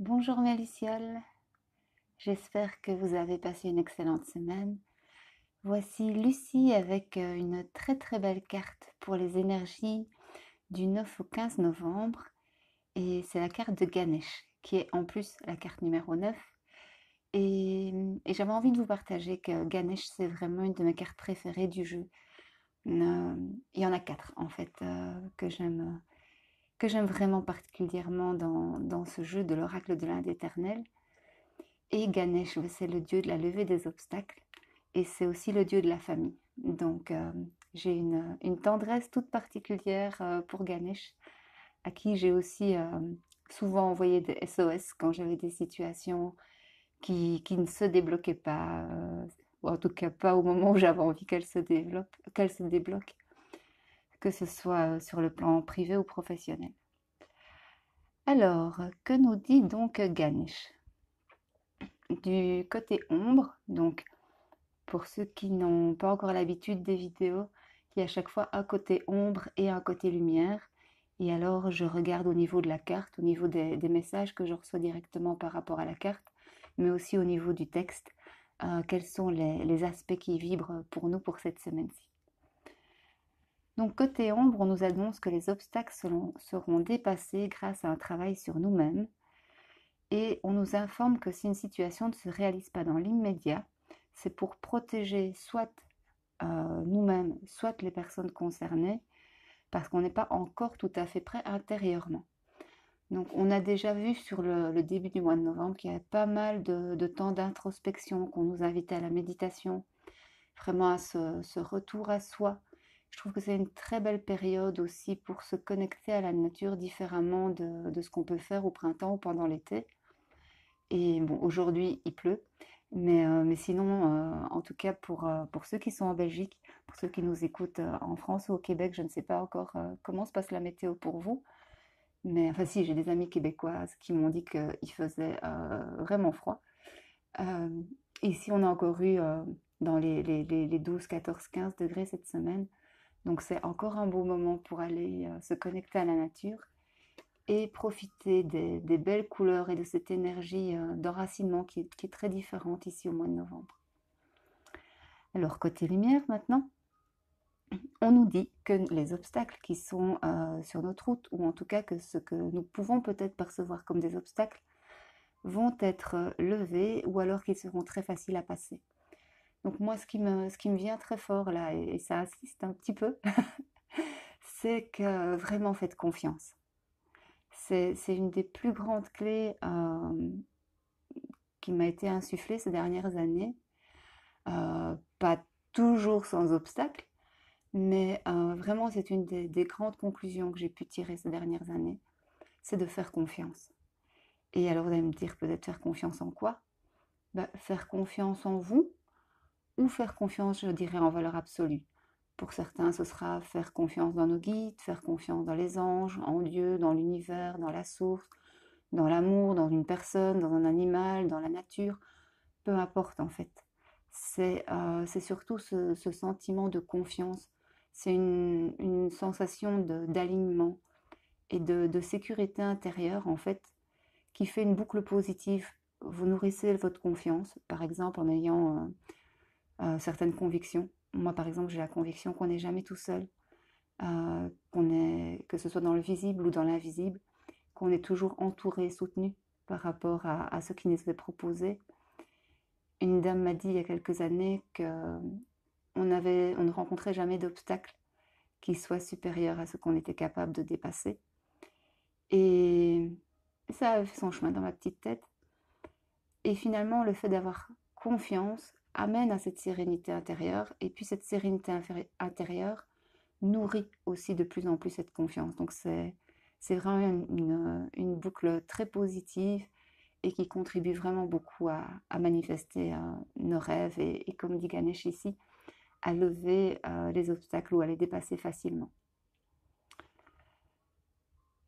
Bonjour mes lucioles, j'espère que vous avez passé une excellente semaine. Voici Lucie avec une très très belle carte pour les énergies du 9 au 15 novembre. Et c'est la carte de Ganesh, qui est en plus la carte numéro 9. Et j'avais envie de vous partager que Ganesh, c'est vraiment une de mes cartes préférées du jeu. Il y en a quatre en fait que j'aime vraiment particulièrement dans ce jeu de l'oracle de l'Inde éternelle. Et Ganesh, c'est le dieu de la levée des obstacles et c'est aussi le dieu de la famille. Donc j'ai une tendresse toute particulière pour Ganesh, à qui j'ai aussi souvent envoyé des SOS quand j'avais des situations qui ne se débloquaient pas, ou en tout cas pas au moment où j'avais envie qu'elles se débloquent, que ce soit sur le plan privé ou professionnel. Alors, que nous dit donc Ganesh? Du côté ombre, donc pour ceux qui n'ont pas encore l'habitude des vidéos, il y a à chaque fois un côté ombre et un côté lumière. Et alors, je regarde au niveau de la carte, au niveau des messages que je reçois directement par rapport à la carte, mais aussi au niveau du texte, quels sont les aspects qui vibrent pour nous pour cette semaine-ci. Donc, côté ombre, on nous annonce que les obstacles seront dépassés grâce à un travail sur nous-mêmes. Et on nous informe que si une situation ne se réalise pas dans l'immédiat, c'est pour protéger soit nous-mêmes, soit les personnes concernées, parce qu'on n'est pas encore tout à fait prêt intérieurement. Donc on a déjà vu sur le début du mois de novembre qu'il y avait pas mal de temps d'introspection, qu'on nous invitait à la méditation, vraiment à ce retour à soi. Je trouve que c'est une très belle période aussi pour se connecter à la nature différemment de ce qu'on peut faire au printemps ou pendant l'été. Et bon, aujourd'hui, il pleut. Mais sinon, en tout cas, pour ceux qui sont en Belgique, pour ceux qui nous écoutent en France ou au Québec, je ne sais pas encore comment se passe la météo pour vous. Mais enfin, si, j'ai des amies québécoises qui m'ont dit qu'il faisait vraiment froid. Euh, Ici, on a encore eu dans les 12, 14, 15 degrés cette semaine. Donc, c'est encore un beau moment pour aller se connecter à la nature et profiter des belles couleurs et de cette énergie d'enracinement qui est très différente ici au mois de novembre. Alors côté lumière maintenant, on nous dit que les obstacles qui sont sur notre route, ou en tout cas que ce que nous pouvons peut-être percevoir comme des obstacles, vont être levés ou alors qu'ils seront très faciles à passer. Donc moi, ce qui me vient très fort là, et ça insiste un petit peu, c'est que vraiment faites confiance. C'est une des plus grandes clés qui m'a été insufflée ces dernières années. Pas toujours sans obstacle, mais vraiment c'est une des grandes conclusions que j'ai pu tirer ces dernières années, c'est de faire confiance. Et alors vous allez me dire peut-être faire confiance en quoi? Faire confiance en vous ou faire confiance, je dirais, en valeur absolue. Pour certains, ce sera faire confiance dans nos guides, faire confiance dans les anges, en Dieu, dans l'univers, dans la source, dans l'amour, dans une personne, dans un animal, dans la nature, peu importe en fait. C'est surtout ce sentiment de confiance, c'est une sensation d'alignement et de sécurité intérieure en fait, qui fait une boucle positive. Vous nourrissez votre confiance, par exemple en ayant certaines convictions. Moi par exemple j'ai la conviction qu'on n'est jamais tout seul, que ce soit dans le visible ou dans l'invisible, qu'on est toujours entouré, soutenu par rapport à ce qui nous est proposé. Une dame m'a dit il y a quelques années on ne rencontrait jamais d'obstacle qui soit supérieur à ce qu'on était capable de dépasser. Et ça a fait son chemin dans ma petite tête. Et finalement, le fait d'avoir confiance amène à cette sérénité intérieure. Et puis cette sérénité intérieure nourrit aussi de plus en plus cette confiance. Donc c'est vraiment une boucle très positive et qui contribue vraiment beaucoup à manifester nos rêves et comme dit Ganesh ici, à lever les obstacles ou à les dépasser facilement.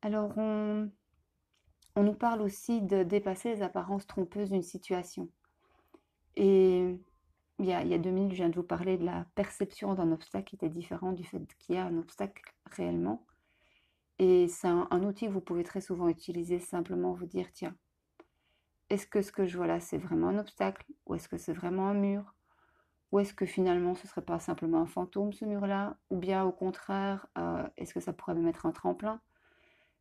Alors on nous parle aussi de dépasser les apparences trompeuses d'une situation. Et il y a 2 minutes, je viens de vous parler de la perception d'un obstacle qui était différent du fait qu'il y a un obstacle réellement. Et c'est un outil que vous pouvez très souvent utiliser, simplement vous dire, tiens, est-ce que ce que je vois là, c'est vraiment un obstacle? Ou est-ce que c'est vraiment un mur? Ou est-ce que finalement, ce serait pas simplement un fantôme, ce mur-là? Ou bien au contraire, est-ce que ça pourrait même être un tremplin?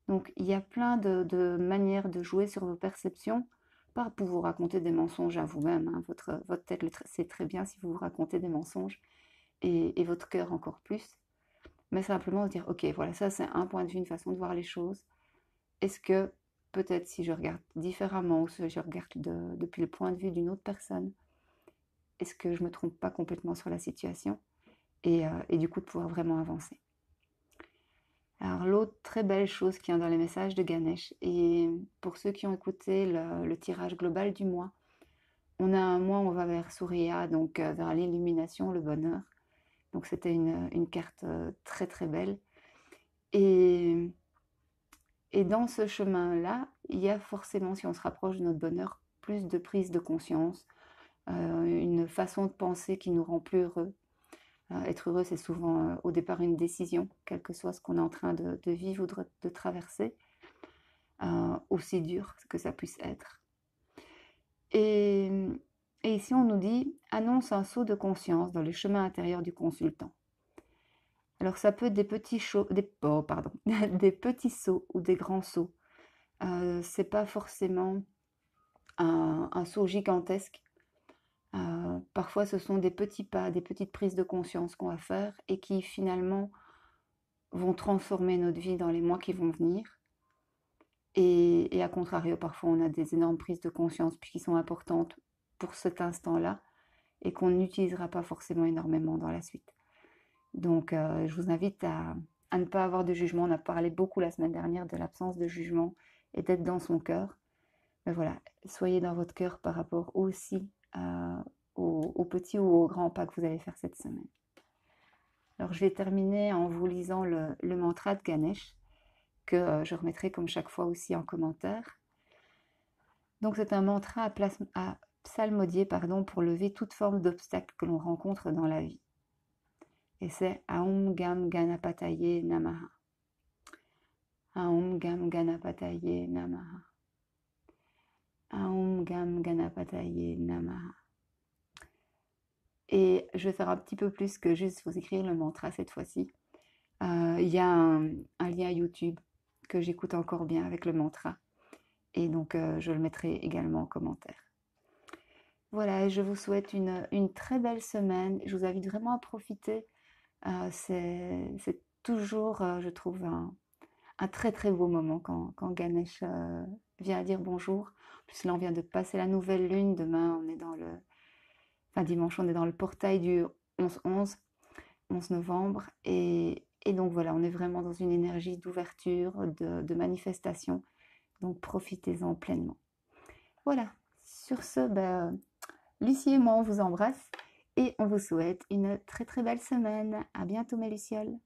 Donc, il y a plein de manières de jouer sur vos perceptions, pas pour vous raconter des mensonges à vous-même, hein. Votre tête sait très bien si vous vous racontez des mensonges, et votre cœur encore plus. Mais simplement se dire, ok, voilà, ça c'est un point de vue, une façon de voir les choses. Est-ce que peut-être si je regarde différemment ou si je regarde depuis le point de vue d'une autre personne, est-ce que je ne me trompe pas complètement sur la situation et du coup de pouvoir vraiment avancer. Alors l'autre très belle chose qui est dans les messages de Ganesh, et pour ceux qui ont écouté le tirage global du mois, on a un mois où on va vers Surya, donc vers l'illumination, le bonheur. Donc c'était une carte très très belle. Et, et dans ce chemin-là, il y a forcément, si on se rapproche de notre bonheur, plus de prise de conscience, une façon de penser qui nous rend plus heureux. Être heureux, c'est souvent au départ une décision, quel que soit ce qu'on est en train de vivre ou de traverser, aussi dur que ça puisse être. Et, et ici, on nous dit, annonce un saut de conscience dans le chemin intérieur du consultant. Alors ça peut être des petits des petits sauts ou des grands sauts. C'est pas forcément un saut gigantesque. Parfois, ce sont des petits pas, des petites prises de conscience qu'on va faire et qui finalement vont transformer notre vie dans les mois qui vont venir. Et à contrario, parfois, on a des énormes prises de conscience qui sont importantes pour cet instant-là et qu'on n'utilisera pas forcément énormément dans la suite. Donc, je vous invite à ne pas avoir de jugement. On a parlé beaucoup la semaine dernière de l'absence de jugement et d'être dans son cœur. Mais voilà, soyez dans votre cœur par rapport aussi aux petits ou aux grands pas que vous allez faire cette semaine. Alors, je vais terminer en vous lisant le mantra de Ganesh, que je remettrai comme chaque fois aussi en commentaire. Donc c'est un mantra à psalmodier pour lever toute forme d'obstacle que l'on rencontre dans la vie. Et c'est Aum Gam Ganapataye Namaha. Aum Gam Ganapataye Namaha. Aum Gam Ganapataye Namaha. Et je vais faire un petit peu plus que juste vous écrire le mantra cette fois-ci. Il y a un lien YouTube que j'écoute encore bien avec le mantra. Et donc, je le mettrai également en commentaire. Voilà, je vous souhaite une très belle semaine. Je vous invite vraiment à profiter. C'est toujours, je trouve, un très très beau moment quand Ganesh vient à dire bonjour. En plus, là, on vient de passer la nouvelle lune. Demain, on est dimanche, on est dans le portail du 11 novembre. Et donc, voilà, on est vraiment dans une énergie d'ouverture, de manifestation. Donc, profitez-en pleinement. Voilà, sur ce, Lucie et moi, on vous embrasse et on vous souhaite une très très belle semaine. À bientôt mes lucioles.